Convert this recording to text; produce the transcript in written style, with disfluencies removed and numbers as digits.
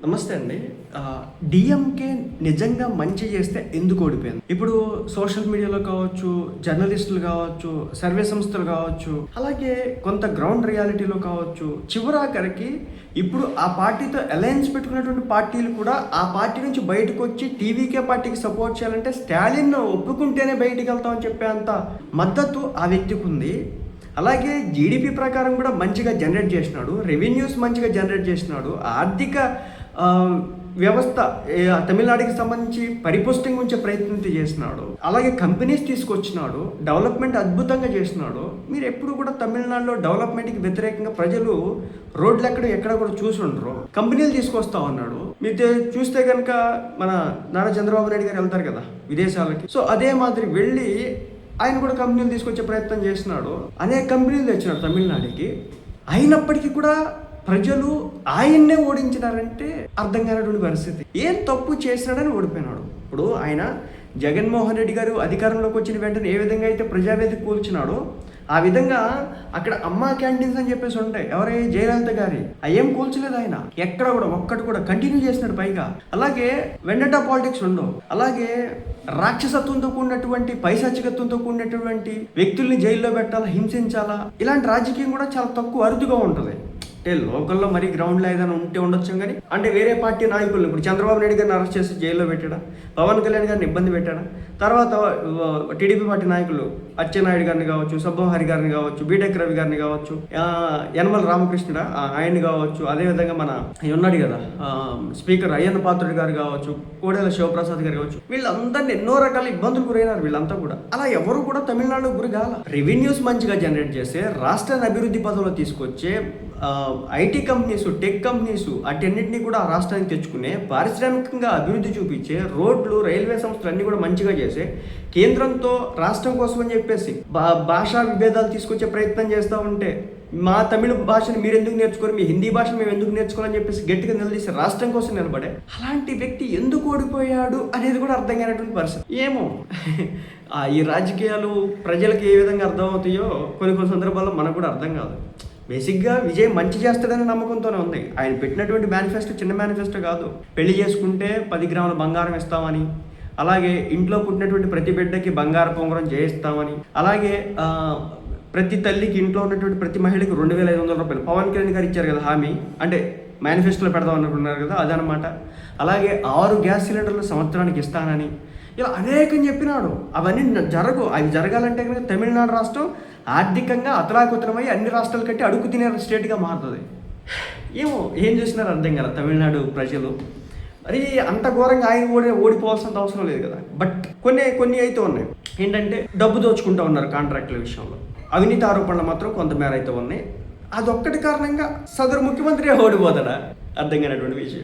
నమస్తే అండి. డిఎంకే నిజంగా మంచి చేస్తే ఎందుకు ఓడిపోయింది? ఇప్పుడు సోషల్ మీడియాలో కావచ్చు, జర్నలిస్టులు కావచ్చు, సర్వే సంస్థలు కావచ్చు, అలాగే కొంత గ్రౌండ్ రియాలిటీలో కావచ్చు, చివరాఖరికి ఇప్పుడు ఆ పార్టీతో అలయన్స్ పెట్టుకున్నటువంటి పార్టీలు కూడా ఆ పార్టీ నుంచి బయటకు వచ్చి టీవీకే పార్టీకి సపోర్ట్ చేయాలంటే స్టాలిన్ ఒప్పుకుంటేనే బయటికి వెళ్తామని చెప్పేంత మద్దతు ఆ వ్యక్తికి ఉంది. అలాగే జీడిపి ప్రకారం కూడా మంచిగా జనరేట్ చేసినాడు, రెవెన్యూస్ మంచిగా జనరేట్ చేసినాడు, ఆర్థిక వ్యవస్థ తమిళనాడుకి సంబంధించి పరిపుష్టంగా ఉంచే ప్రయత్నం చేసినాడు, అలాగే కంపెనీస్ తీసుకొచ్చినాడు, డెవలప్మెంట్ అద్భుతంగా చేసినాడు. మీరు ఎప్పుడు కూడా తమిళనాడులో డెవలప్మెంట్కి వ్యతిరేకంగా ప్రజలు రోడ్లు ఎక్కడ కూడా చూసి ఉండరు, కంపెనీలు తీసుకొస్తా ఉన్నాడు. మీరు చూస్తే కనుక మన నారా చంద్రబాబు నాయుడు గారు వెళ్తారు కదా విదేశాలకి, సో అదే మాదిరి వెళ్ళి ఆయన కూడా కంపెనీలు తీసుకొచ్చే ప్రయత్నం చేసినాడు, అనేక కంపెనీలు తెచ్చినాడు తమిళనాడుకి. అయినప్పటికీ కూడా ప్రజలు ఆయన్నే ఓడించినారంటే అర్థం కానటువంటి పరిస్థితి. ఏం తప్పు చేసినాడని ఓడిపోయినాడు. ఇప్పుడు ఆయన జగన్మోహన్ రెడ్డి గారు అధికారంలోకి వచ్చిన వెంటనే ఏ విధంగా అయితే ప్రజావేదిక కూల్చినాడో ఆ విధంగా అక్కడ అమ్మా క్యాంటీన్స్ అని చెప్పేసి ఉంటాయి, ఎవరై జయలలిత గారి, అయ్యేం కూల్చలేదు ఆయన. ఎక్కడ కూడా ఒక్కటి కూడా కంటిన్యూ చేసినాడు. పైగా అలాగే వెండటా పాలిటిక్స్ ఉండవు, అలాగే రాక్షసత్వంతో కూడినటువంటి పైశాచికత్వంతో కూడినటువంటి వ్యక్తుల్ని జైల్లో పెట్టాలా, హింసించాలా, ఇలాంటి రాజకీయం కూడా చాలా తక్కువ అరుదుగా ఉంటుంది. అంటే లోకల్లో మరీ గ్రౌండ్లో ఏదైనా ఉంటే ఉండొచ్చు, కానీ అంటే వేరే పార్టీ నాయకులు ఇప్పుడు చంద్రబాబు నాయుడు గారిని అరెస్ట్ చేసి జైల్లో పెట్టాడా, పవన్ కళ్యాణ్ గారిని ఇబ్బంది పెట్టాడా, తర్వాత టీడీపీ పార్టీ నాయకులు అచ్చెన్నాయుడు గారిని కావచ్చు, సబ్బం గారిని కావచ్చు, బీటెక్ రవి గారిని కావచ్చు, యనమల రామకృష్ణుడ ఆయన్ని కావచ్చు, అదేవిధంగా మన ఉన్నాడు కదా స్పీకర్ అయ్యన్న పాత్రుడు గారు కావచ్చు, కోడెల శివప్రసాద్ గారు కావచ్చు, వీళ్ళందరినీ ఎన్నో రకాల ఇబ్బందులు గురైనారు వీళ్ళంతా కూడా. అలా ఎవరు కూడా తమిళనాడులో గురి కాల. రెవెన్యూస్ మంచిగా జనరేట్ చేస్తే, రాష్ట్రాన్ని అభివృద్ధి పదంలో తీసుకొచ్చే ఐటీ కంపెనీస్, టెక్ కంపెనీస్ అటన్నిటిని కూడా ఆ రాష్ట్రానికి తెచ్చుకునే, పారిశ్రామికంగా అభివృద్ధి చూపించే, రోడ్లు, రైల్వే సంస్థలు అన్ని కూడా మంచిగా చేసే, కేంద్రంతో రాష్ట్రం కోసం అని చెప్పేసి భాషా విభేదాలు తీసుకొచ్చే ప్రయత్నం చేస్తూ ఉంటే, మా తమిళ భాషను మీరు ఎందుకు నేర్చుకోరు, మీ హిందీ భాషను మేము ఎందుకు నేర్చుకోవాలని చెప్పేసి గట్టిగా నిలదీసి రాష్ట్రం కోసం నిలబడే అలాంటి వ్యక్తి ఎందుకు ఓడిపోయాడు అనేది కూడా అర్థం కానటువంటి పరిస్థితి. ఏమో ఈ రాజకీయాలు ప్రజలకు ఏ విధంగా అర్థమవుతాయో కొన్ని సందర్భాల్లో మనకు కూడా అర్థం కాదు. బేసిక్గా విజయ్ మంచి చేస్తాడనే నమ్మకంతోనే ఉంది. ఆయన పెట్టినటువంటి మేనిఫెస్టో చిన్న మేనిఫెస్టో కాదు. పెళ్లి చేసుకుంటే 10 గ్రాముల బంగారం ఇస్తామని, అలాగే ఇంట్లో పుట్టినటువంటి ప్రతి బిడ్డకి బంగారు పొంగరం చేయిస్తామని, అలాగే ప్రతి తల్లికి, ఇంట్లో ఉన్నటువంటి ప్రతి మహిళకి 2,500 రూపాయలు పవన్ కళ్యాణ్ గారు ఇచ్చారు కదా హామీ, అంటే మేనిఫెస్టోలో పెడదాం అనుకున్నారు కదా అదనమాట. అలాగే 6 గ్యాస్ సిలిండర్లు సంవత్సరానికి ఇస్తానని, ఇలా అనేకం చెప్పినాడు. అవన్నీ అవి జరగాలంటే కనుక తమిళనాడు రాష్ట్రం ఆర్థికంగా అతలాకుతలమై అన్ని రాష్ట్రాల కంటే అడుగు తినే స్టేట్గా మారుతుంది. ఏమో ఏం చేసినారు అర్థం కదా తమిళనాడు ప్రజలు. మరి అంత ఘోరంగా ఆయన ఓడిపోవాల్సినంత అవసరం లేదు కదా. బట్ కొన్ని అయితే ఉన్నాయి. ఏంటంటే డబ్బు దోచుకుంటూ ఉన్నారు కాంట్రాక్టుల విషయంలో, అవినీతి ఆరోపణలు మాత్రం కొంతమేర అయితే ఉన్నాయి. అదొక్కటి కారణంగా సదరు ముఖ్యమంత్రి ఓడిపోతాడా అర్థం కానటువంటి విషయం.